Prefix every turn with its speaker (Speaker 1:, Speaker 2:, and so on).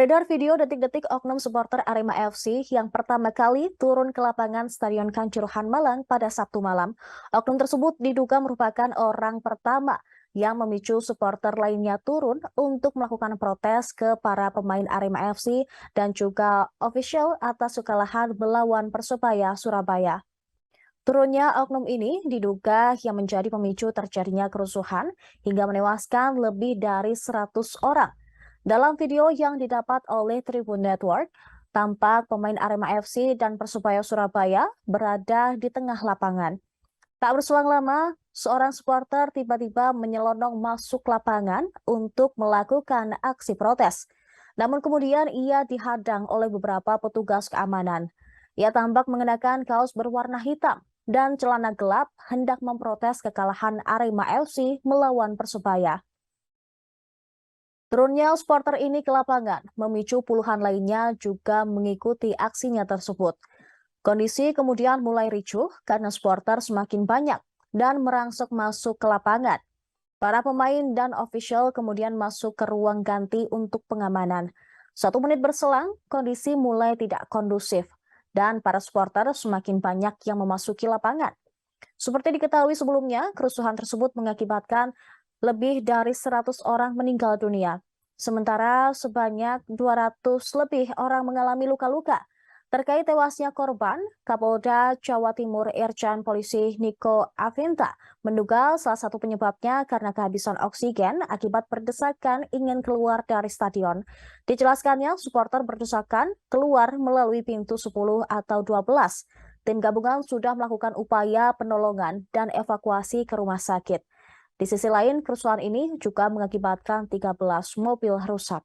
Speaker 1: Beredar video detik-detik oknum supporter Arema FC yang pertama kali turun ke lapangan Stadion Kanjuruhan Malang pada Sabtu malam. Oknum tersebut diduga merupakan orang pertama yang memicu supporter lainnya turun untuk melakukan protes ke para pemain Arema FC dan juga official atas kekalahan melawan Persebaya Surabaya. Turunnya oknum ini diduga yang menjadi pemicu terjadinya kerusuhan hingga menewaskan lebih dari 100 orang. Dalam video yang didapat oleh Tribun Network, tampak pemain Arema FC dan Persebaya Surabaya berada di tengah lapangan. Tak berselang lama, seorang supporter tiba-tiba menyelonong masuk lapangan untuk melakukan aksi protes. Namun kemudian ia dihadang oleh beberapa petugas keamanan. Ia tampak mengenakan kaos berwarna hitam dan celana gelap hendak memprotes kekalahan Arema FC melawan Persebaya. Turunnya supporter ini ke lapangan memicu puluhan lainnya juga mengikuti aksinya tersebut. Kondisi kemudian mulai ricuh karena supporter semakin banyak dan merangsek masuk ke lapangan. Para pemain dan ofisial kemudian masuk ke ruang ganti untuk pengamanan. 1 menit berselang, kondisi mulai tidak kondusif dan para supporter semakin banyak yang memasuki lapangan. Seperti diketahui sebelumnya, kerusuhan tersebut mengakibatkan lebih dari 100 orang meninggal dunia. Sementara sebanyak 200 lebih orang mengalami luka-luka. Terkait tewasnya korban, Kapolda Jawa Timur Irjen Polisi Niko Avinta menduga salah satu penyebabnya karena kehabisan oksigen akibat berdesakan ingin keluar dari stadion. Dijelaskannya, supporter berdesakan keluar melalui pintu 10 atau 12. Tim gabungan sudah melakukan upaya penolongan dan evakuasi ke rumah sakit. Di sisi lain, kerusuhan ini juga mengakibatkan 13 mobil rusak.